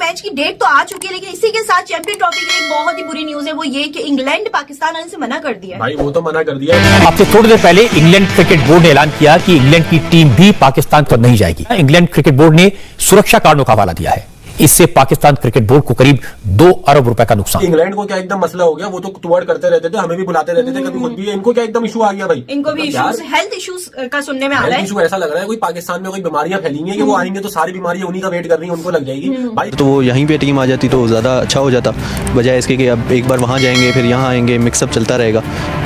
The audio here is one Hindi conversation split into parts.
मैच की डेट तो आ चुकी है, लेकिन इसी के साथ चैंपियन ट्रॉफी की एक बहुत ही बुरी न्यूज है, वो ये कि इंग्लैंड पाकिस्तान आने से मना कर दिया है। भाई वो तो मना कर दिया है। अब से थोड़ी देर पहले इंग्लैंड क्रिकेट बोर्ड ने ऐलान किया कि इंग्लैंड की टीम भी पाकिस्तान पर नहीं जाएगी। इंग्लैंड क्रिकेट बोर्ड ने सुरक्षा कारणों का हवाला दिया है। इससे पाकिस्तान क्रिकेट बोर्ड को करीब 2 अरब रुपए का नुकसान। इंग्लैंड को क्या एकदम मसला हो गया, वो तो तुवड़ करते रहते थे, हमें भी बुलाते रहते थे कभी खुद भी। इनको क्या एकदम इशू आ गया भाई? इनको भी इश्यूज, हेल्थ इश्यूज का सुनने में आ रहा है। इशू ऐसा लग रहा है कोई पाकिस्तान में कोई बीमारियां फैली हैं कि वो आएंगे तो सारी बीमारियां उन्हीं का वेट कर रही हैं, उनको लग जाएगी भाई। तो वो यहीं पे टीम आ जाती तो ज्यादा अच्छा हो जाता, बजाय इसके कि अब एक बार वहां जाएंगे फिर यहाँ आएंगे, मिक्सअप चलता रहेगा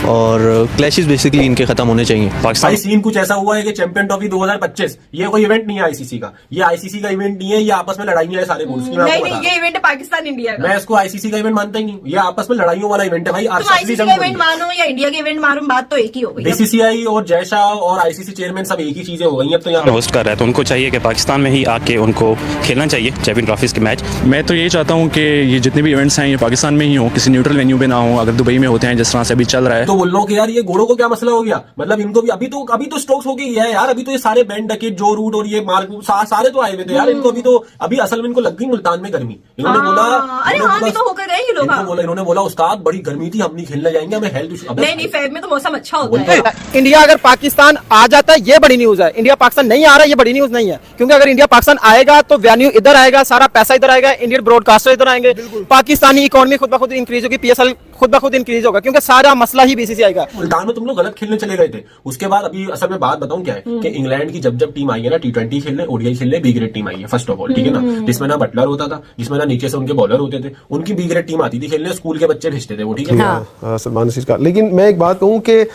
और क्लैशेस बेसिकली इनके खत्म होने चाहिए। पाकिस्तान सीन कुछ ऐसा हुआ है कि चैंपियन ट्रॉफी 2025 ये कोई इवेंट नहीं है आईसीसी का, ये आईसीसी का इवेंट नहीं है, ये आपस में लड़ाइयां है सारे बोर्ड्स। ये इवेंट है पाकिस्तान इंडिया का। मैं इसको आईसीसी का इवेंट मानता ही नहीं, ये आपस में लड़ाइयों वाला इवेंट है भाई। आईसीसी का इवेंट मानो या इंडिया के इवेंट मानो, बात तो एक ही हो गई। बीसीसीआई और जय शाह और आईसीसी चेयरमैन सब एक ही चीजें हो गई हैं अब तो। यहाँ होस्ट कर रहा है तो उनको चाहिए कि पाकिस्तान में ही आके उनको खेलना चाहिए चैंपियन ट्रॉफीज के मैच। मैं तो यही चाहता हूँ कि ये जितने भी इवेंट्स हैं ये पाकिस्तान में ही हो, किसी न्यूट्रल वेन्यू पे ना हो। अगर दुबई में होते हैं जिस तरह से अभी चल रहा है तो बोल रहा हूँ कि यार ये घोड़ों को क्या मसला हो गया, मतलब इनको भी अभी तो स्ट्रोक्स हो गई है यार। अभी तो ये सारे बैंड डकेट जो रूट और ये मार्क सारे तो आए हुए थे यार। इनको अभी असल में इनको लग गई मुल्तान में गर्मी। इन्होंने बोला, अरे हाँ भी तो होकर गए ये लोग। इन्होंने बोला उस्ताद बड़ी गर्मी थी, हम नहीं खेलने जाएंगे, हमें हेल्थ इशू। नहीं फेब में तो मौसम अच्छा होता है। इंडिया अगर पाकिस्तान आ जाता है ये बड़ी न्यूज है, इंडिया पाकिस्तान नहीं आ रहा ये बड़ी न्यूज नहीं है। क्योंकि अगर इंडिया पाकिस्तान आएगा तो वेन्यू इधर आएगा, सारा पैसा इधर आएगा, इंडियन ब्रॉडकास्टर इधर आएंगे, पाकिस्तानी इकोनॉमी खुद ब खुद इंक्रीज होगी, पीएसएल खुद ब खुद इंक्रीज होगा, क्योंकि सारा मसला ही बीसीसीआई आएगा। मुल्तान में तुम लोग गलत खेलने चले गए थे। उसके बाद अभी असल में बात बताऊं क्या है कि इंग्लैंड की जब टीम आई है ना टी20 खेलने, ओडीआई खेलने, बी ग्रेड टीम आई है फर्स्ट ऑफ ऑल, ठीक है ना, जिसमें ना बटलर होता था, जिसमें ना नीचे से उनके बॉलर होते थे, उनकी बी ग्रेड टीम आती थी खेलने, स्कूल के बच्चे भेजते थे वो, ठीक है। सलमान रशीद का, लेकिन मैं एक बात कहूं कि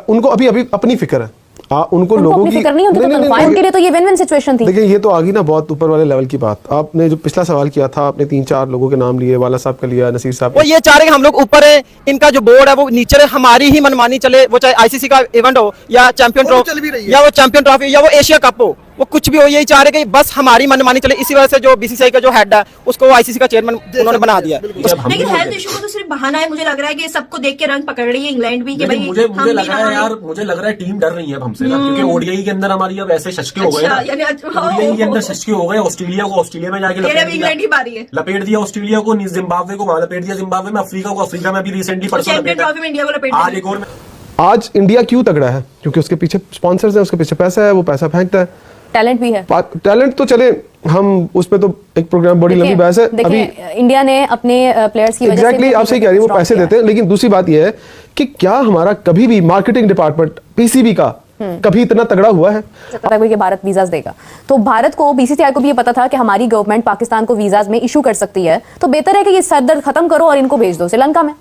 उनको अभी अपनी फिक्र है, उनको लोगों की फिक्र नहीं होती, तो तनख्वाह उनके लिए तो ये विन-विन सिचुएशन थी। देखिए ये तो आ गई ना बहुत ऊपर वाले लेवल की बात। आपने जो पिछला सवाल किया था, आपने 3-4 लोगों के नाम लिए, वाला साहब का लिया, नसीर साहब, वो ये चाह रहे हैं हम लोग ऊपर है, इनका जो बोर्ड है वो नीचे रहे, हमारी ही मनमानी चले, वो चाहे आईसीसी का इवेंट हो या चैंपियन ट्रॉफी या वो चैंपियन ट्रॉफी या वो एशिया कप हो, वो कुछ भी हो, यही चाह रहे कि बस हमारी मनमानी चले। इसी वजह से जो बीसीसीआई का जो हेड है उसको आईसीसी का चेयरमैन उन्होंने बना दिया। लेकिन हेल्थ इशू को तो सिर्फ बहाना है, मुझे लग रहा है कि सबको देख के रंग पकड़ रही है इंग्लैंड भी कि भाई मुझे लग रहा है यार, मुझे लग रहा है टीम डर रही है हमसे ना, क्योंकि ओडीआई के अंदर हमारी अब ऐसे शशके हो गए, ओडीआई के अंदर शशके हो गए। ऑस्ट्रेलिया में जाके लपेट दिया, ऑस्ट्रेलिया को, जिम्बाब्वे को वहां लपेट दिया, जिम्बाब्वे में, अफ्रीका को अफ्रीका में अभी रिसेंटली परसों आज इंडिया क्यों तगड़ा है? क्योंकि उसके पीछे स्पॉन्सर्स है, उसके पीछे पैसा है, वो पैसा फेंकता है, टैलेंट भी है। टैलेंट तो चले, हम उस पे तो एक प्रोग्राम बड़ी लंबी बहस है। अभी इंडिया ने अपने प्लेयर्स की वजह से एग्जैक्टली आप सही कह रही है, वो पैसे देते हैं। लेकिन दूसरी बात यह है कि क्या हमारा कभी भी मार्केटिंग डिपार्टमेंट पीसीबी का कभी इतना तगड़ा हुआ है? कोई कि भारत वीजास देगा, तो भारत को, बीसीसीआई को भी ये पता था कि हमारी गवर्नमेंट पाकिस्तान को वीजास में इशू कर सकती है, तो बेहतर है कि ये सरदर्द खत्म करो और इनको भेज दो श्रीलंका में।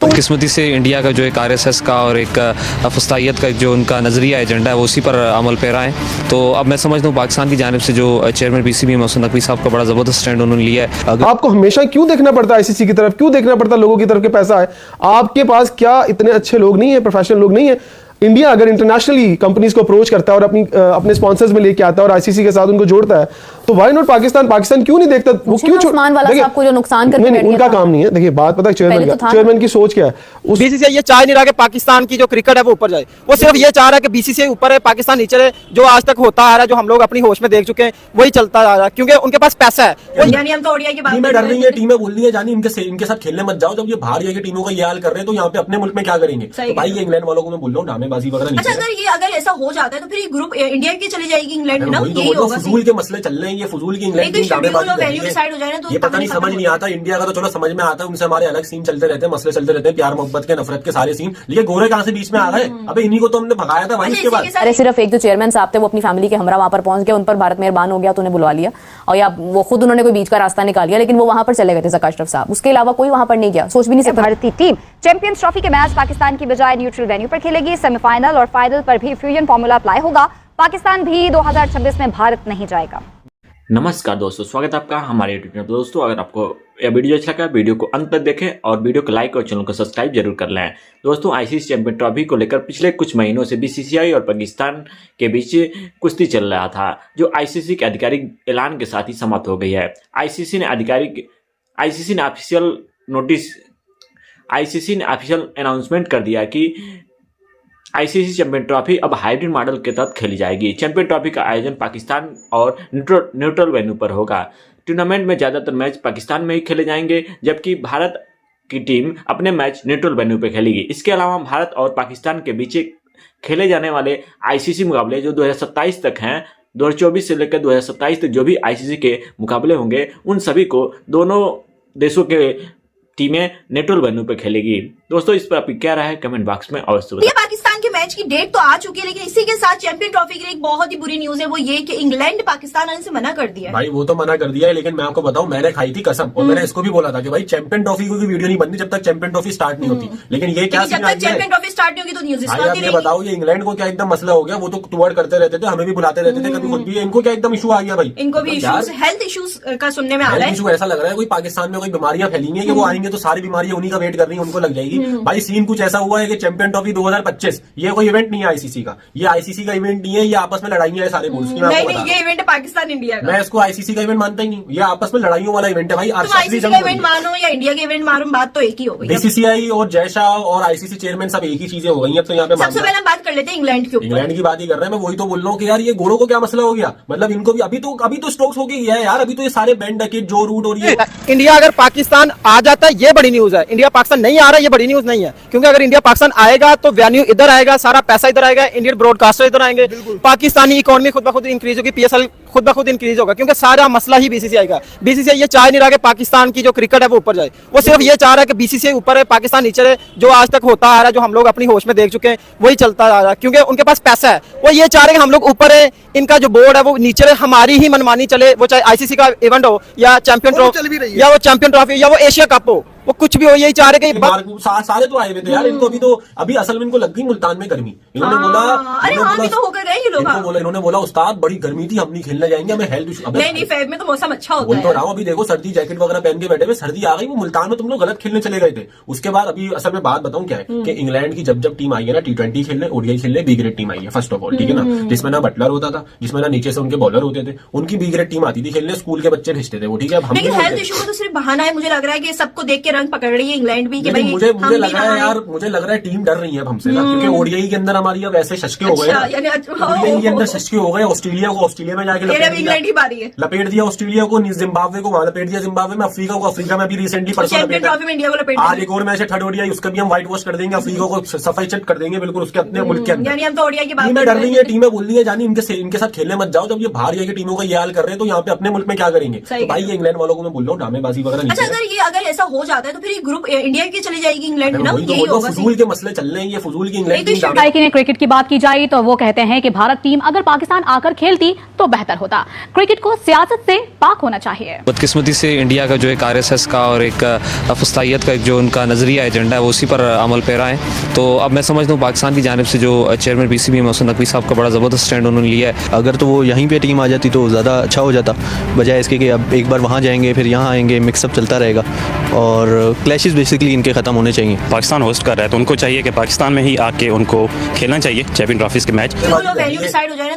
तो किस्मती से इंडिया का जो एक आरएसएस का और एक फस्तायत का जो उनका नजरिया एजेंडा है वो उसी पर अमल पैरा है। तो अब मैं समझता हूँ पाकिस्तान की जानिब से जो चेयरमैन पीसीबी मोहसिन नकवी साहब का बड़ा जबरदस्त स्टैंड उन्होंने लिया है। आपको हमेशा क्यों देखना पड़ता है आईसीसी की तरफ, क्यों देखना पड़ता है लोगों की तरफ के पैसा है? आपके पास क्या इतने अच्छे लोग नहीं है, प्रोफेशनल लोग नहीं है? इंडिया अगर इंटरनेशनली कंपनीज को अप्रोच करता है और अपने स्पॉन्सर्स में लेके आता है और आईसीसी के साथ उनको जोड़ता है, तो वाई नॉट पाकिस्तान क्यों नहीं देखता? वो क्यों आपको जो नुकसान करके नहीं, उनका काम नहीं है। देखिए बात पता है चेयरमैन की सोच क्या है। बीसीसीआई ये चाह नहीं रहा कि पाकिस्तान की जो क्रिकेट है वो ऊपर जाए, वो सिर्फ ये चाह रहा है कि बीसीसीआई ऊपर है, पाकिस्तान नीचे रहे। जो आज तक होता आ रहा है, जो हम लोग अपनी होश में देख चुके हैं, वही चलता आ रहा है, क्योंकि उनके पास पैसा है। टीमें डर रही है, टीमें बोल रही है जानी इनके साथ खेलने मत जाओ। जब ये बाहर की टीमों का ये हाल कर रहे हैं तो यहाँ पे अपने मुल्क में क्या करेंगे? तो भाई ये इंग्लैंड वालों को मैं बोल रहा हूँ ड्रामेबाजी वगैरह नहीं। अगर ऐसा हो जाता है तो फिर ग्रुप इंडिया की चली जाएगी इंग्लैंड में ना, यही होगा। फजूल के मसले चल रहे हैं, ये फजूल की इंग्लैंड की डिसाइड हो जाए ना, तो ये पता नहीं, समझ नहीं आता। इंडिया का तो चलो समझ में आता है, उनसे हमारे अलग सीन चलते रहते हैं, मसले चलते रहते हैं, प्यार मोहब्बत के, नफरत के सारे सीन। ये गोरे कहां से बीच में आ गए? अबे इन्हीं को तो हमने भगाया था भाई। इसके बाद अरे सिर्फ एक जो चेयरमैन साहब थे वो अपनी फैमिली के हमरा वहां पर पहुंच गए, उन पर भारत मेहरबान हो गया तो उन्हें बुलवा लिया, और या वो खुद उन्होंने कोई बीच का रास्ता निकाल लिया, लेकिन वो वहां पर चले गए थे ज़का अशरफ साहब, उसके अलावा कोई वहां पर नहीं गया, सोच भी नहीं सकता। भारतीय टीम चैंपियंस ट्रॉफी के मैच पाकिस्तान की बजाय न्यूट्रल वेन्यू पर खेलेगी। सेमीफाइनल और फाइनल पर भी फ्यूजन फॉर्मूला अप्लाई होगा। पाकिस्तान भी 2026 में भारत नहीं जाएगा। नमस्कार दोस्तों, स्वागत है आपका हमारे यूट्यूब चैनल। दोस्तों अगर आपको यह वीडियो अच्छा लगा, वीडियो को अंत तक देखें और वीडियो को लाइक और चैनल को सब्सक्राइब जरूर कर लें। दोस्तों आईसीसी चैंपियन ट्रॉफी को लेकर पिछले कुछ महीनों से बीसीसीआई और पाकिस्तान के बीच कुश्ती चल रहा था, जो आईसीसी के आधिकारिक ऐलान के साथ ही समाप्त हो गई है। आईसीसी ने ऑफिशियल अनाउंसमेंट कर दिया कि आईसीसी चैंपियन ट्रॉफी अब हाइब्रिड मॉडल के तहत खेली जाएगी। चैंपियन ट्रॉफी का आयोजन पाकिस्तान और न्यूट्रल वेन्यू पर होगा। टूर्नामेंट में ज्यादातर मैच पाकिस्तान में ही खेले जाएंगे, जबकि भारत की टीम अपने मैच न्यूट्रल वेन्यू पे खेलेगी। इसके अलावा भारत और पाकिस्तान के बीच खेले जाने वाले आईसीसी मुकाबले जो 2027 तक हैं, 2024 से लेकर 2027 तक जो भी आईसीसी के मुकाबले होंगे, उन सभी को दोनों देशों के टीमें न्यूट्रल वेन्यू पे खेलेगी। दोस्तों, इस पर आपकी क्या राय है कमेंट बॉक्स में अवश्य बताएं। ये पाकिस्तान के मैच की डेट तो आ चुकी है, लेकिन इसी के साथ चैंपियन ट्रॉफी के लिए एक बहुत ही बुरी न्यूज है, वो ये कि इंग्लैंड ने पाकिस्तान आने से मना कर दिया है। भाई वो तो मना कर दिया है, लेकिन मैं आपको बताऊं, मैंने खाई थी कसम और मैंने इसको भी बोला था कि भाई चैंपियन ट्रॉफी की वीडियो नहीं बनती जब तक चैंपियन ट्रॉफी स्टार्ट नहीं होती। लेकिन ये क्या जब तक चैंपियन ट्रॉफी स्टार्ट नहीं होगी तो न्यूज भाई आप ये बताओ, ये इंग्लैंड को क्या एकदम मसला हो गया? वो तो टूवर्ड करते रहते थे, हमें भी बुलाते रहते थे कभी खुद भी, इनको क्या एकदम इशू आ गया भाई? इनको भी इश्यूज, हेल्थ इश्यूज का सुनने में आ रहा है। इशू ऐसा लग रहा है कोई पाकिस्तान में कोई बीमारियां फैली है कि वो आएंगे तो सारी बीमारियां उन्हीं का वेट कर रही है, उनको लग जाएगी। भाई सीन कुछ ऐसा हुआ है कि चैंपियन ट्रॉफी 2025 ये कोई इवेंट नहीं है आईसीसी का, ये आईसीसी का इवेंट नहीं है, ये आपस में लड़ाइयां है सारे बोर्ड्स की। नहीं, ये इवेंट है पाकिस्तान इंडिया का। मैं इसको आईसीसी का इवेंट मानता ही नहीं, ये आपस में लड़ाइयों वाला इवेंट है भाई। आईसीसी का इवेंट मानो या इंडिया के इवेंट मानो, बात तो एक ही हो गई। बीसीसीआई और जयशाह और आईसीसी चेयरमैन सब एक ही चीजें हो गई हैं। तो यहाँ पे सबसे पहले बात कर लेते हैं इंग्लैंड के ऊपर। इंग्लैंड की बात ही कर रहे हैं, मैं वही तो बोल रहा हूँ कि यार ये गोरों को क्या मसला हो गया? मतलब इनको भी अभी तो स्ट्रोक्स हो गया है यार, अभी तो ये सारे बैंड डकेट जो रूट और ये इंडिया अगर पाकिस्तान आ जाता है ये बड़ी न्यूज है, इंडिया पाकिस्तान नहीं आ रहा ये बड़ी न्यूज नहीं है, क्योंकि अगर इंडिया पाकिस्तान आएगा तो वेन्यू इधर आएगा, सारा पैसा इधर आएगा, इंडियन ब्रॉडकास्टर इधर आएंगे, पाकिस्तानी इकोनॉमी खुद ब खुद इंक्रीज होगी, पीएसएल खुद ब खुद इंक्रीज होगा, क्योंकि सारा मसला ही बीसीसीआई का। बीसीसीआई ये चाह नहीं रहा कि पाकिस्तान की जो क्रिकेट है वो ऊपर जाए, वो सिर्फ ये चाह रहा है कि बीसीसीआई ऊपर है, पाकिस्तान नीचे है। जो आज तक होता आ रहा है, जो हम लोग अपनी होश में देख चुके हैं, वही चलता आ रहा है, क्योंकि उनके पास पैसा है। वो ये चाह रहे हैं कि हम लोग ऊपर है, इनका जो बोर्ड है वो नीचे है, हमारी ही मनमानी चले, वो चाहे आईसीसी का इवेंट हो या चैंपियन ट्रॉफी या वो चैंपियन ट्रॉफी या वो एशिया कप हो, वो कुछ भी हो, यही चाह रहे कि सारे तो आए हुए थे यार। इनको अभी असल में इनको लग गई मुल्तान में गर्मी। इन्होंने बोला, अरे हाँ भी तो होकर गए ये लोग। इन्होंने बोला उस्ताद बड़ी गर्मी थी, हम नहीं खेलने जाएंगे, हमें हेल्थ इशू। नहीं, फेब में तो मौसम अच्छा होता है। बोल तो रहा हूं, अभी देखो सर्दी जैकेट वगैरह पहन के बैठे हुए, सर्दी आ गई, वो मुल्तान में तुम लोग गलत खेलने चले गए थे। उसके बाद अभी असल में बात बताऊं क्या है कि इंग्लैंड की जब टीम आई है ना T20 खेलने, ओडीआई खेलने, बी ग्रेड टीम आई है फर्स्ट ऑफ ऑल, ठीक है ना, जिसमें ना बटलर होता था, जिसमें ना नीचे से उनके बॉलर होते थे, उनकी बी ग्रेड टीम आती थी खेलने, स्कूल के बच्चे भेजते थे वो, ठीक है। लेकिन हेल्थ इशू का तो सिर्फ बहाना है, मुझे लग रहा है कि सबको देख के रंग पकड़ रही है इंग्लैंड भी कि भाई मुझे लग रहा है यार, मुझे लग रहा है टीम डर रही है अब हमसे ना, क्योंकि ओडीआई के अंदर हमारी अब ऐसे शशके हो गए, ओडीआई के अंदर शशके हो गए। ऑस्ट्रेलिया में जाके लपेट दिया, ऑस्ट्रेलिया को, जिम्बाब्वे को वहां लपेट दिया, जिम्बाब्वे में, अफ्रीका को, अफ्रीका में अभी रिसेंटली परसों आज एक और मैच है थर्ड ओडीआई, उसका भी हम व्हाइट वॉश कर देंगे, अफ्रीका को सफाई चट कर देंगे बिल्कुल उसके अपने मुल्क के अंदर। टीमें डर रही है, टीमें बोल रही है जानी इनके साथ खेलने मत जाओ। जब ये बाहर की टीमों का ये हाल कर रहे हैं तो यहाँ पे अपने मुल्क में क्या करेंगे? तो भाई ये इंग्लैंड वालों को मैं बोल रहा हूँ ड्रामेबाजी वगैरह नहीं। अच्छा, अगर ऐसा हो जाता है तो फिर ग्रुप इंडिया की चली जाएगी इंग्लैंड में ना, यही होगा। फजूल के मसले चल रहे हैं, ये फजूल की इंग्लैंड की क्रिकेट की बात की जाए तो वो कहते हैं कि भारत टीम अगर पाकिस्तान आकर खेलती तो बेहतर होता। क्रिकेट को सियासत से पाक होना चाहिए। बदकिस्मती से इंडिया का जो एक आरएसएस का और एक फुस्तायत का जो उनका नजरिया एजेंडा है वो उसी पर अमल पैरा है। तो अब मैं समझता हूँ पाकिस्तान की जानिब से जो चेयरमैन बीसीबी मोहसिन नकवी साहब का बड़ा ज़बरदस्त स्टैंड उन्होंने लिया है। अगर तो वो यहीं पे टीम आ जाती तो ज़्यादा अच्छा हो जाता, बजाय इसके कि अब एक बार वहाँ जाएंगे फिर यहाँ आएंगे, मिक्सअप चलता रहेगा और क्लैशेस बेसिकली इनके ख़त्म होने चाहिए। पाकिस्तान होस्ट कर रहा है तो उनको चाहिए कि पाकिस्तान में ही आके उनको खेलना चाहिए चैंपियन ट्रॉफीज के मैच।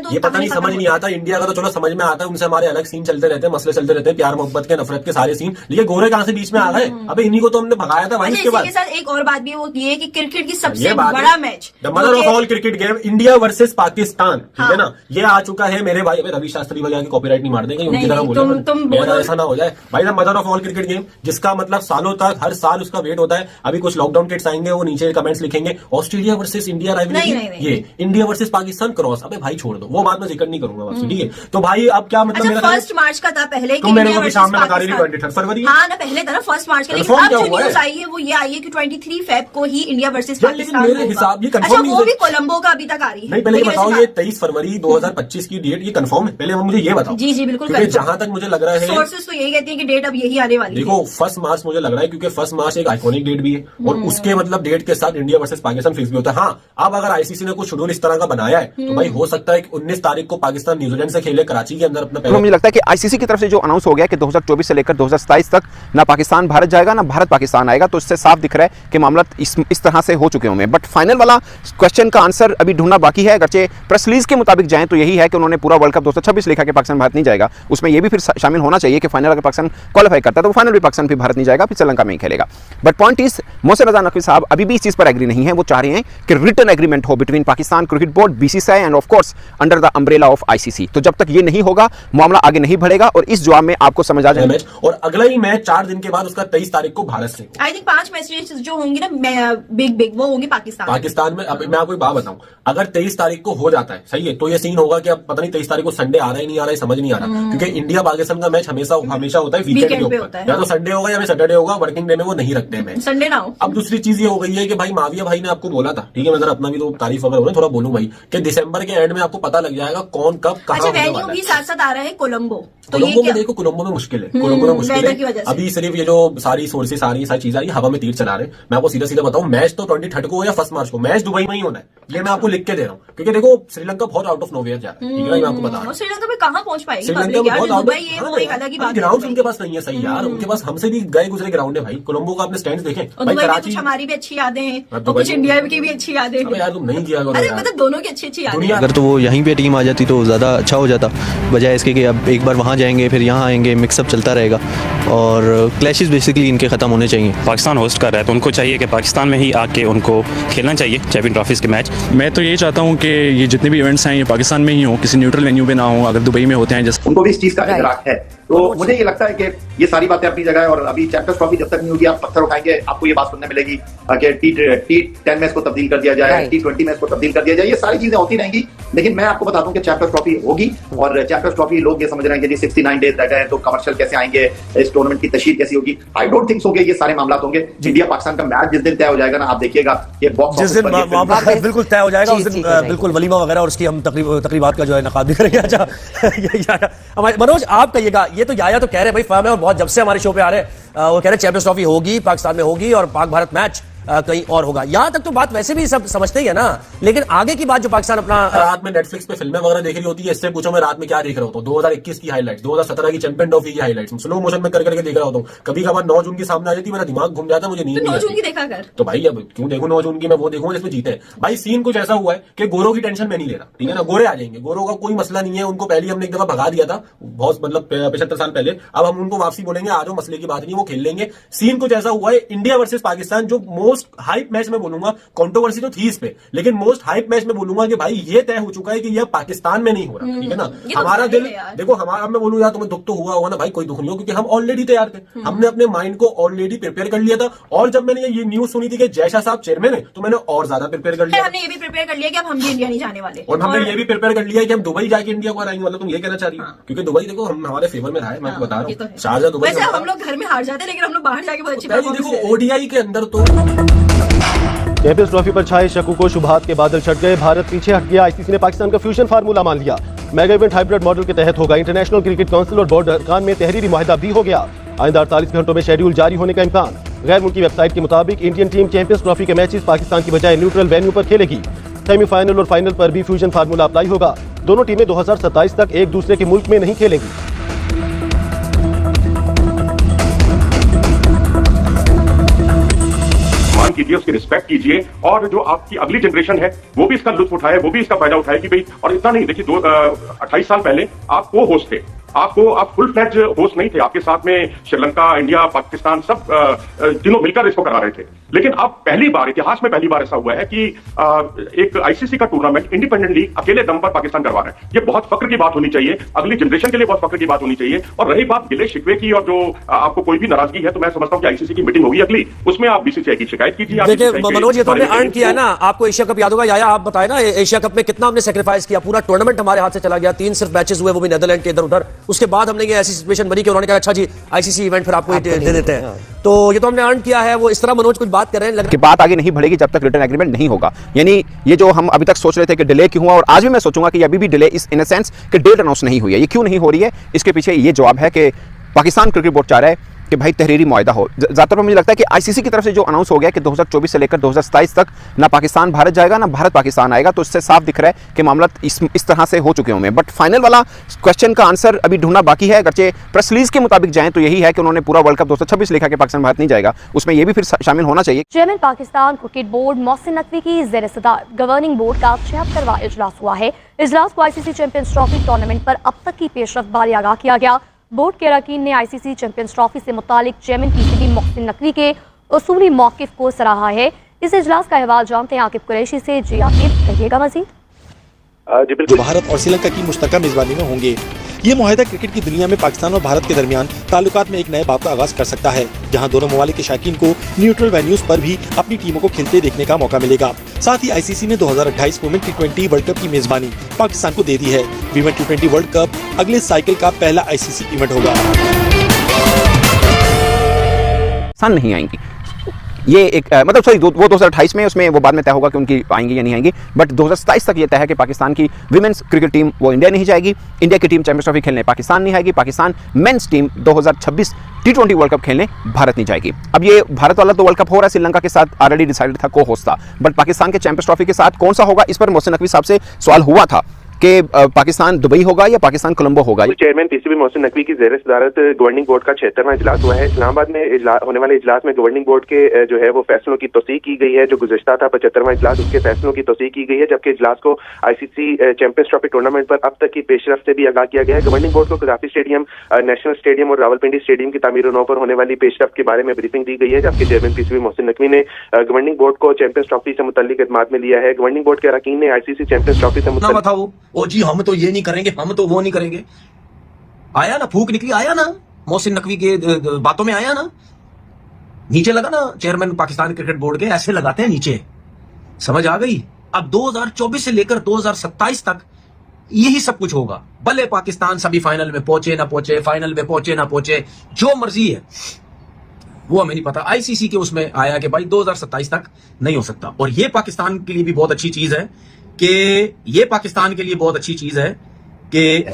ये पता नहीं समझ नहीं आता, इंडिया का तो चलो समझ में आता है, उनसे हमारे अलग सीन चलते रहते हैं, मसले चलते रहते हैं, प्यार मोहब्बत के, नफरत के सारे सीन, लेकिन गोरे कहाँ से बीच में आ गए? अबे इन्हीं को तो हमने भगाया था भाई। इसके बाद एक और बात भी वो ये कि क्रिकेट की सबसे बड़ा match, the mother of all cricket game, India versus Pakistan, ठीक है ना, ये आ चुका है मेरे भाई। रवि शास्त्री वगैरह की कॉपीराइट नहीं मार देंगे उनकी तरह बोले, ऐसा ना हो जाए भाई। The mother of all cricket game, जिसका मतलब सालों तक हर साल उसका वेट होता है। अभी कुछ लॉकडाउन किड्स आएंगे, वो नीचे कमेंट्स लिखेंगे ऑस्ट्रेलिया वर्सेस इंडिया राइवलरी, ये इंडिया वर्सेस पाकिस्तान क्रॉस। अबे भाई छोड़ दो, वो बात मैं जिक्र नहीं करूंगा आपसे, ठीक है। तो भाई अब क्या मतलब मेरा 1 मार्च का था पहले, तुम मेरे को शाम में बता रही थी 23 फरवरी। हाँ ना, पहले था ना 1 मार्च का, लेकिन अब जो न्यूज आई है वो ये आई है कि 23 फेब को ही इंडिया वर्सेस पाकिस्तान। मेरे हिसाब ये अच्छा, कंफर्म वो भी कोलंबो का अभी तक आ रही है। नहीं, पहले ये बताओ, ये 23 फरवरी 2025 की डेट ये कंफर्म है? पहले मुझे ये बताओ। जी जी बिल्कुल, जहां तक मुझे लग रहा है सोर्सेस तो यही कहते हैं कि डेट अब यही आने वाली है। देखो 1 मार्च मुझे लग रहा है, क्योंकि 1 मार्च एक आइकॉनिक डेट भी है और उसके मतलब डेट के साथ इंडिया वर्सेस पाकिस्तान फिक्स भी होता है। हाँ, अब अगर आईसीसी ने कुछ शेड्यूल इस तरह का बनाया है तो भाई हो सकता है कि 19 तारीख को पाकिस्तान न्यूजीलैंड से खेले कराची के अंदर अपना। मुझे लगता है कि आईसीसी की तरफ से जो अनाउंस हो गया कि 2024 से लेकर 2027 तक ना पाकिस्तान भारत जाएगा ना भारत पाकिस्तान आएगा, तो इससे साफ दिख रहा है कि मामला इस तरह से हो चुके होंगे। बट फाइनल वाला क्वेश्चन का आंसर अभी ढूंढना बाकी है। अगरचे प्रेस रिलीज के मुताबिक जाएं तो यही है कि उन्होंने पूरा वर्ल्ड कप 2026 लिखा कि पाकिस्तान भारत नहीं जाएगा। उसमें यह भी फिर शामिल होना चाहिए कि फाइनल अगर पाकिस्तान क्वालिफाई करता है तो फाइनल भी पाकिस्तान भी भारत नहीं जाएगा, फिर श्रीलंका श्रीलंका में ही खेलेगा। But point is Mohsin Raza Naqvi साहब अभी भी इस चीज पर एग्री नहीं है। वो चाह रहे हैं कि रिटन एग्रीमेंट हो between Pakistan cricket board, BCCI end of course under the umbrella of ICC. तो जब तक ये नहीं होगा मामला आगे नहीं बढ़ेगा और इस जवाब में आपको समझ आ जाएगा। मैच और अगला ही मैच 4 दिन के बाद उसका 23 तारीख को भारत से। आई थिंक 5 मैचेस जो होंगे ना बिग वो होंगे पाकिस्तान में। अब मैं आपको एक बात बताऊं, अगर 23 तारीख को हो जाता है सही है तो ये सीन होगा कि अब पता नहीं 23 तारीख को संडे आ रहा है नहीं आ रहा है समझ नहीं आ रहा, क्योंकि इंडिया पाकिस्तान का मैच हमेशा होता है वीकेंड के ऊपर, या तो संडे होगा या सैटरडे होगा, वर्किंग डे में वो नहीं रखते हैं मैच, संडे ना हो। अब दूसरी चीज ये हो गई है कि भाई माविया भाई ने आपको बोला था, ठीक है मैं जरा अपना भी तो तारीफ वगैरह थोड़ा बोलूं भाई, कि दिसंबर के एंड में आपको पता लग जाएगा कौन कब कहां होने वाला है। साथ साथ आ रहा है कोलंबो, तो कोलंबो में देखो कोलंबो में मुश्किल है, कोलंबो में मुश्किल है। अभी सिर्फ ये जो सारी सोर्सेस आ रही है सारी चीजें आ रही है हवा में तीर चला रहे हैं। मैं आपको सीधा सीधा बताऊं, मैच तो 23 को या 1 मार्च को मैच दुबई में ही होना है, ये मैं आपको लिख के दे रहा हूँ, क्योंकि देखो श्रीलंका बहुत आउट ऑफ नोवेयर जा रहा है, ठीक है मैं आपको बता रहा हूं। श्रीलंका में कहां पहुंच पाएगी श्रीलंका में बहुत आउट ऑफ ग्राउंड उनके पास नहीं है सही यार, उनके पास हमसे भी गए गुजरे ग्राउंड है भाई। कोलंबो का आपने स्टैंड देखे भाई, कराची हमारी भी अच्छी यादें हैं और कुछ इंडिया की भी अच्छी यादें हैं यार, तुम नहीं किया मतलब दोनों की अच्छी यादें। अगर तो वो यहीं पे टीम आ जाती तो ज़्यादा अच्छा हो जाता, बजाय इसके कि अब एक बार वहाँ जाएंगे फिर यहाँ आएंगे, मिक्सअप चलता रहेगा और क्लैशेस बेसिकली इनके ख़त्म होने चाहिए। पाकिस्तान होस्ट कर रहा है तो उनको चाहिए कि पाकिस्तान में ही आके उनको खेलना चाहिए चैंपियन ट्रॉफीज़ के मैच। मैं तो यही चाहता हूँ कि ये जितने भी इवेंट्स हैं ये पाकिस्तान में ही हो, किसी न्यूट्रल वेन्यू पे ना हो। अगर दुबई में होते हैं जैसे उनको भी इस चीज़ का इदराक है, तो मुझे ये लगता है कि ये सारी बातें अपनी जगह है। और अभी चैंपियंस ट्रॉफी जब तक नहीं होगी आप पत्थर उठाएंगे, आपको ये बात सुनने मिलेगी कि T10 मैच को तब्दील कर दिया जाए, T20 मैच को तब्दील कर दिया जाए, ये सारी चीजें होती रहेंगी। लेकिन मैं आपको बता दूं कि चैंपियंस ट्रॉफी होगी और चैंपियंस ट्रॉफी लोग ये समझ रहे हैं कि 69 डेज रह गए तो कमर्शियल कैसे आएंगे, इस टूर्नामेंट की तशहीर कैसी होगी। आई डोंट थिंक सो कि ये सारे मामला होंगे। इंडिया पाकिस्तान का मैच जिस दिन तय हो जाएगा ना, आप देखिएगा कि बॉक्स जिस दिन मामला बिल्कुल तय हो जाएगा उस दिन बिल्कुल वलीमा वगैरह और उसकी हम तकरीबात का जो है नकाद भी करेंगे। अच्छा मनोज आप कहिएगा, ये तो याया तो कह रहे हैं भाई फर्म है और बहुत जब से हमारे शो पे आ रहे हैं, वो कह रहे हैं चैंपियंस ट्रॉफी होगी पाकिस्तान में होगी और पाक भारत मैच कहीं और होगा। यहां तक तो बात वैसे भी सब समझते ही है ना, लेकिन आगे की बात जो पाकिस्तान अपना रात में नेटफ्लिक्स पे फिल्में वगैरह देख रही होती है, इससे पूछो मैं रात में क्या देख रहा होता हूँ। 2021 की हाइलाइट्स, 2017 की चैंपियन ट्रॉफी की हाइलाइट्स स्लो मोशन में करके देख रहा होता हूँ। कभी कभार 9 जून की सामने आ जाती है, मेरा दिमाग घूम जाता है, मुझे नींद नहीं आती। देखा कर तो भाई अब क्यों देखूं 9 जून की, मैं वो देखूंगा जिसमें जीते हैं। भाई सीन कुछ ऐसा हुआ है कि गोरों की टेंशन मैं नहीं ले रहा, ठीक है ना, गोरे आ जाएंगे, गोरों का कोई मसला नहीं है। उनको पहले हमने एक दफा भगा दिया था बहुत मतलब 75 साल पहले, अब हम उनको वापसी बोलेंगे आ जाओ, मसले की बात नहीं, वो खेल लेंगे। सीन कुछ ऐसा हुआ है इंडिया वर्सेस पाकिस्तान, जो मोस्ट हाइप मैच में बोलूंगा, कंट्रोवर्सी तो थी इस पे, लेकिन मोस्ट हाइप मैच में बोलूंगा कि भाई ये तय हो चुका है कि ये पाकिस्तान में नहीं हो रहा, ठीक है ना। हमारा दिल देखो, हमारा मैं बोलूं यार तुम्हें दुख तो हुआ होगा ना भाई, कोई दुख नहीं हो क्योंकि हम ऑलरेडी तैयार थे, हमने अपने माइंड को ऑलरेडी प्रिपेयर कर लिया था। और जब मैंने ये न्यूज सुनी थी कि जयशाह साहब चेयरमैन है, तो मैंने और ज्यादा प्रिपेयर कर लिया। हमने ये भी प्रिपेयर कर लिया कि अब हम भी इंडिया नहीं जाने वाले, और हमने ये भी प्रिपेयर कर लिया कि हम दुबई जाके इंडिया को हराएंगे। मतलब तुम ये कहना चाह रही हो, क्योंकि दुबई देखो हम हमारे फेवर में रहा है, मैं आपको बता रहा हूँ। शारजा दुबई हम लोग घर में हार जाते हैं लेकिन हम लोग बाहर जाके बहुत अच्छी देखो ओडीआई के अंदर तो चैंपियंस ट्रॉफी पर छाए शकूक को शुबहात के बादल छट गए, भारत पीछे हट गया। आईसीसी ने पाकिस्तान का फ्यूजन फार्मूला मान लिया, मेगा इवेंट हाइब्रिड मॉडल के तहत होगा। इंटरनेशनल क्रिकेट काउंसिल और बोर्ड अरकान में तहरीरी मुआहदा भी हो गया। आइंदा 48 घंटों में शेड्यूल जारी होने का इम्कान। गैर मुल्की वेबसाइट के मुताबिक इंडियन टीम चैंपियंस ट्रॉफी के मैचेस पाकिस्तान की बजाय न्यूट्रल वेन्यू पर खेलेगी। सेमीफाइनल और फाइनल पर भी फ्यूजन फार्मूला अप्लाई होगा। दोनों टीमें 2027 तक एक दूसरे के मुल्क में नहीं खेलेंगी। कीजिए, उसकी रिस्पेक्ट कीजिए और जो आपकी अगली जनरेशन है वो भी इसका लुत्फ उठाए, वो भी इसका फायदा उठाए कि भाई। और इतना नहीं, देखिए 28 साल पहले आप को होस्ट थे, आप फुल फ्लैज होस्ट नहीं थे, आपके साथ में श्रीलंका, इंडिया, पाकिस्तान सब तीनों मिलकर इसको करा रहे थे। लेकिन अब पहली बार इतिहास में पहली बार ऐसा हुआ है कि एक आईसीसी का टूर्नामेंट इंडिपेंडेंटली अकेले दम पर पाकिस्तान करवा रहा है। ये बहुत फक्र की बात होनी चाहिए, अगली जनरेशन के लिए बहुत फक्र की बात होनी चाहिए। और रही बात गिले शिकवे की और जो आपको कोई भी नाराजगी है, तो मैं समझता हूँ कि आईसीसी की मीटिंग होगी अगली, उसमें आप बीसीसीआई की शिकायत कीजिए। देखिए मनोज, ये तो हमने अर्न किया है ना, आपको एशिया कप याद होगा, या आप बताए ना एशिया कप में कितना हमने सेक्रीफाइस किया, पूरा टूर्नामेंट हमारे हाथ से चला गया, 3 सिर्फ मैचेस हुए वो भी नीदरलैंड के इधर उधर। उसके बाद हमने ये ऐसी सिचुएशन बनी कि उन्होंने कहा अच्छा जी आईसीसी इवेंट फिर आपको दे देते हैं, तो ये तो हमने अर्न किया है। वो इस तरह मनोज कुछ बात कर रहे हैं कि बात आगे नहीं बढ़ेगी जब तक रिटर्न एग्रीमेंट नहीं होगा। यानी ये जो हम अभी तक सोच रहे थे कि डिले क्यों हुआ, और आज भी मैं सोचूंगा कि अभी भी डिले इस इन अ सेंस कि डेट अनाउंस नहीं हुई है। ये क्यों नहीं हो रही है, इसके पीछे ये जवाब है कि पाकिस्तान क्रिकेट बोर्ड चाह रहा है कि भाई तहरीरी मुआहदा हो। ज्यादातर मुझे लगता है कि आईसीसी की तरफ से जो अनाउंस हो गया कि 2024 से लेकर 2027 तक ना पाकिस्तान भारत जाएगा ना भारत पाकिस्तान आएगा, तो इससे साफ दिख रहा है कि मामला इस तरह से हो चुके होंगे। बट फाइनल वाला क्वेश्चन का आंसर अभी ढूंढना बाकी है। अगरचे प्रेस रिलीज के मुताबिक जाएं तो यही है कि उन्होंने पूरा वर्ल्ड कप 2026 लिखा कि पाकिस्तान भारत नहीं जाएगा, उसमें यह भी फिर शामिल होना चाहिए। Chairman Pakistan cricket board Mohsin Naqvi की ज़ेर सदारत गवर्निंग बोर्ड का 76वां इजलास हुआ है। इजलास को आईसीसी चैंपियंस ट्रॉफी टूर्नामेंट पर अब तक की पेशरफ्त बारे आगाह किया गया। बोर्ड के अरकान ने आईसीसी चैंपियंस ट्रॉफी से मुतालिक चेयरमैन पीसीबी मोहसिन नकवी के उसूली मौक़िफ़ को सराहा है। इस इजलास का अहवाल जानते हैं आकिब कुरैशी से। जी आकिब, कहिएगा मज़ीद। जो भारत और श्रीलंका की मुश्तरका मेजबानी में होंगे। ये मुआहदा क्रिकेट की दुनिया में पाकिस्तान और भारत के दरमियान ताल्लुकात में एक नए बाब का आगाज कर सकता है, जहां दोनों ममालिक के शायकीन को न्यूट्रल वेन्यूज पर भी अपनी टीमों को खेलते देखने का मौका मिलेगा। साथ ही आईसीसी ने 2028 वुमेन T20 वर्ल्ड कप की मेजबानी पाकिस्तान को दे दी है। वुमेन T20 वर्ल्ड कप अगले साइकिल का पहला आईसीसी इवेंट होगा। नहीं आएंगी ये एक मतलब सॉरी वो 2028 में उसमें वो बाद में तय होगा कि उनकी आएंगी या नहीं आएंगी, बट 2027 तक ये तय है कि पाकिस्तान की विमेंस क्रिकेट टीम वो इंडिया नहीं जाएगी। इंडिया की टीम चैंपियंस ट्रॉफी खेलने पाकिस्तान नहीं आएगी। Pakistan men's team 2026 T20 world cup खेलने भारत नहीं जाएगी। अब ये भारत वाला तो वर्ल्ड कप हो रहा है, श्रीलंका के साथ ऑलरेडी डिसाइडेड था, को होस्ट था, बट पाकिस्तान के चैंपियंस ट्रॉफी के साथ कौन सा होगा, इस पर मोहसिन नकवी साहब से सवाल हुआ था कि पाकिस्तान दुबई होगा या पाकिस्तान कोलंबो होगा। चेयरमैन पीसीबी मोहसिन नकवी की ज़ेर सदारत गवर्निंग बोर्ड का 76वां इजलास हुआ है। इस्लामाबाद में होने वाले इजलास में गवर्निंग बोर्ड के जो है वो फैसलों की तौसीक की गई है। जो गुज़श्ता था 75वां इजलास, उसके फैसलों की तौसीक की गई है, जबकि इजलास को आईसीसी चैंपियंस ट्रॉफी टूर्नामेंट पर अब तक की पेशरफ से भी आगाह किया गया है। गवर्निंग बोर्ड को कदाफी स्टेडियम, नेशनल स्टेडियम और रावलपिंडी स्टेडियम की तामीर नौ पर होने वाली पेशरफ के बारे में ब्रीफिंग दी गई है, जबकि चेयरमैन पीसीबी मोहसिन नकवी ने गवर्निंग बोर्ड को चैंपियंस ट्रॉफी से मुताल्लिक एतमाद में लिया है। गवर्निंग बोर्ड के अरकान ने आईसीसी चैंपियंस ट्रॉफी से बताओ ओ जी हम तो ये नहीं करेंगे, हम तो वो नहीं करेंगे। आया ना, फूक निकली, आया ना, मोहसिन नकवी के बातों में आया ना, नीचे लगा ना। चेयरमैन पाकिस्तान क्रिकेट बोर्ड के ऐसे लगाते हैं नीचे, समझ आ गई। अब 2024 से लेकर 2027 तक यही सब कुछ होगा। भले पाकिस्तान सभी फाइनल में पहुंचे ना पहुंचे, फाइनल में पहुंचे ना पहुंचे, जो मर्जी है वो हमें नहीं पता। आईसीसी के उसमें आया कि भाई 2027 तक नहीं हो सकता। और ये पाकिस्तान के लिए भी बहुत अच्छी चीज है कि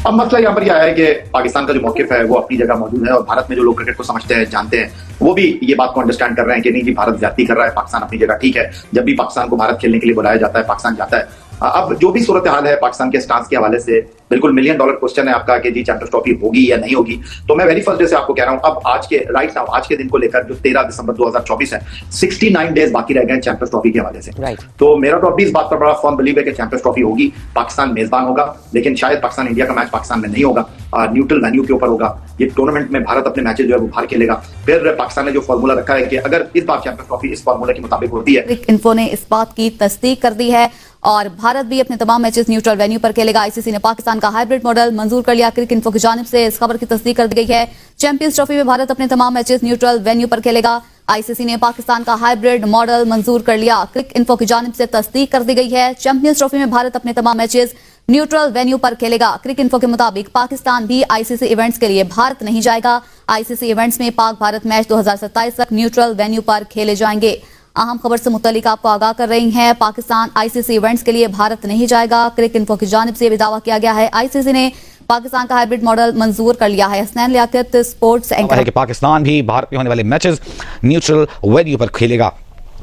अब मसला यहाँ पर यह है कि पाकिस्तान का जो मौकिफ है वो अपनी जगह मौजूद है, और भारत में जो लोग क्रिकेट को समझते हैं, जानते हैं, वो भी ये बात को अंडरस्टैंड कर रहे हैं कि नहीं जी भारत ज्यादती कर रहा है, पाकिस्तान अपनी जगह ठीक है। जब भी पाकिस्तान को भारत खेलने के लिए बुलाया जाता है, पाकिस्तान जाता है। अब जो भी सूरत हाल है पाकिस्तान के स्टांस के हवाले से, बिल्कुल $1 मिलियन क्वेश्चन है आपका कि जी चैंपियंस ट्रॉफी होगी या नहीं होगी। तो मैं वेरी फर्स्ट डे से आपको कह रहा हूं, अब आज के राइट नाउ आज के दिन को लेकर जो 13 दिसंबर 2024 है, 69 डेज बाकी रह गए चैंपियंस ट्रॉफी के हवाले से। तो मेरा तो अभी इस बात पर बड़ा फर्म बिलीव है कि चैंपियंस ट्रॉफी होगी, पाकिस्तान मेजबान होगा, लेकिन शायद पाकिस्तान इंडिया का मैच पाकिस्तान में नहीं होगा, न्यूट्रल वेन्यू के ऊपर होगा। ये टूर्नामेंट में भारत अपने मैचेस जो है वो बाहर खेलेगा। फिर पाकिस्तान ने जो फॉर्मूला रखा है कि अगर इस बार चैंपियंस ट्रॉफी इस फॉर्मूला के मुताबिक होती है, इन्फो ने इस बात की तस्दीक कर दी है और भारत भी अपने तमाम मैचेस न्यूट्रल वेन्यू पर खेलेगा। आईसीसी ने पाकिस्तान का हाइब्रिड मॉडल मंजूर कर लिया। क्रिक इन्फो की जानिब से इस खबर की तस्दीक कर दी गई है। चैंपियंस ट्रॉफी में भारत अपने तमाम मैचेस न्यूट्रल वेन्यू पर खेलेगा। आईसीसी ने पाकिस्तान का हाइब्रिड मॉडल मंजूर कर लिया। क्रिक इन्फो की जानिब से तस्दीक कर दी गई है। चैंपियंस ट्रॉफी में भारत अपने तमाम मैचेस न्यूट्रल वेन्यू पर खेलेगा। क्रिक इन्फो के मुताबिक पाकिस्तान भी आईसीसी इवेंट्स के लिए भारत नहीं जाएगा। आईसीसी इवेंट्स में पाक भारत मैच 2027 तक न्यूट्रल वेन्यू पर खेले जाएंगे। अहम खबर से मुतल्लिक आपको आगाह कर रही हैं, पाकिस्तान आईसीसी इवेंट्स के लिए भारत नहीं जाएगा। क्रिक इन्फो की जानिब से भी दावा किया गया है आईसीसी ने पाकिस्तान का हाइब्रिड मॉडल मंजूर कर लिया है। Hasnain Liaquat, sports anchor. कि पाकिस्तान भी भारत में होने वाले मैचेस न्यूट्रल वेन्यू पर खेलेगा।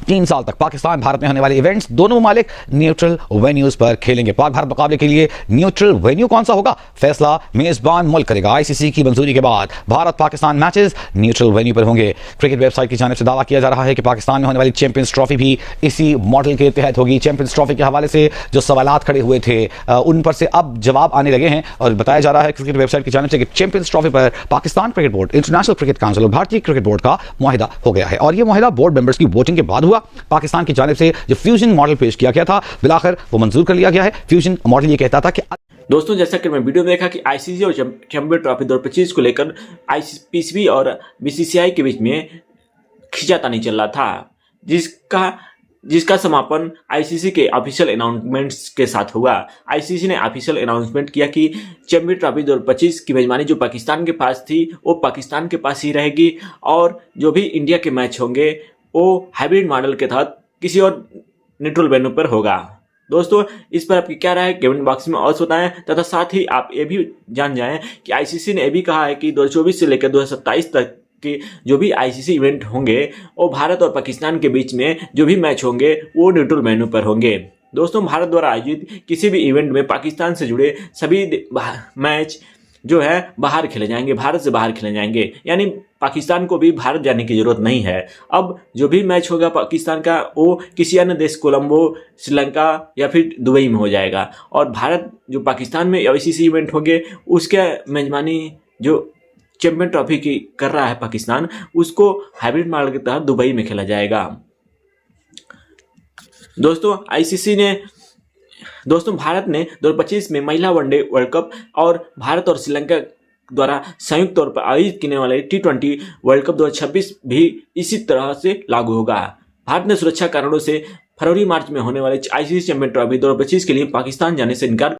3 साल तक पाकिस्तान भारत में होने वाले इवेंट्स दोनों ममालिक न्यूट्रल वेन्यूज पर खेलेंगे। पाक भारत मुकाबले के लिए न्यूट्रल वेन्यू कौन सा होगा, फैसला मेजबान मुल्क करेगा। आईसीसी की मंजूरी के बाद Bharat Pakistan matches neutral venue पर होंगे। क्रिकेट वेबसाइट की जानिब से दावा किया जा रहा है कि पाकिस्तान में होने वाली चैंपियंस ट्रॉफी भी इसी मॉडल के तहत होगी। चैंपियंस ट्रॉफी के हवाले से जो सवालात खड़े हुए थे उन पर से अब जवाब आने लगे हैं और बताया जा रहा है क्रिकेट वेबसाइट की जानिब से कि चैंपियंस ट्रॉफी पर Pakistan cricket board, international cricket council और भारतीय क्रिकेट बोर्ड का मुआहिदा हो गया है। और यह मुआहिदा बोर्ड मेंबर्स की वोटिंग के बाद हुआ। पाकिस्तान की जानिब से जो फ्यूजन मॉडल पेश किया गया था बिलाखिर वो मंजूर कर लिया गया है। फ्यूजन मॉडल ये कहता था कि दोस्तों जैसा कि मैं वीडियो में देखा कि आईसीसी और चैंपियन ट्रॉफी 2025 को लेकर पीसीबी और बीसीसीआई के बीच में खींचातानी चल रहा था, जिसका समापन आईसीसी के ऑफिशियल अनाउंसमेंट्स के साथ हुआ। आईसीसी ने ऑफिशियल अनाउंसमेंट किया कि चैंपियन ट्रॉफी 2025 की मेजबानी जो पाकिस्तान के पास थी वो पाकिस्तान के पास ही रहेगी और जो भी इंडिया के मैच होंगे वो हाइब्रिड मॉडल के तहत किसी और न्यूट्रल वेन्यू पर होगा। दोस्तों इस पर आपकी क्या राय है कमेंट बॉक्स में अवश्य बताएं, तथा साथ ही आप ये भी जान जाएं कि आईसीसी ने ये भी कहा है कि 2024 से लेकर 2027 तक के जो भी आईसीसी इवेंट होंगे वो भारत और पाकिस्तान के बीच में जो भी मैच होंगे वो न्यूट्रल वेन्यू पर होंगे। दोस्तों भारत द्वारा आयोजित किसी भी इवेंट में पाकिस्तान से जुड़े सभी मैच जो है बाहर खेले जाएंगे, भारत से बाहर खेले जाएंगे, यानी पाकिस्तान को भी भारत जाने की जरूरत नहीं है। अब जो भी मैच होगा पाकिस्तान का वो किसी अन्य देश, कोलंबो, श्रीलंका या फिर दुबई में हो जाएगा और भारत जो पाकिस्तान में आईसीसी इवेंट होंगे उसके मेजबानी जो चैंपियन ट्रॉफी की कर रहा है पाकिस्तान, उसको हाइब्रिड मॉडल के तहत दुबई में खेला जाएगा। दोस्तों भारत ने 2025 में महिला वनडे वर्ल्ड कप और भारत और श्रीलंका द्वारा संयुक्त तौर पर आयोजित करने वाले T20 वर्ल्ड कप 2026 भी इसी तरह से लागू होगा। भारत ने सुरक्षा कारणों से फरवरी मार्च में होने वाले ICC चैंपियन ट्रॉफी 2025 के लिए पाकिस्तान जाने से इनकार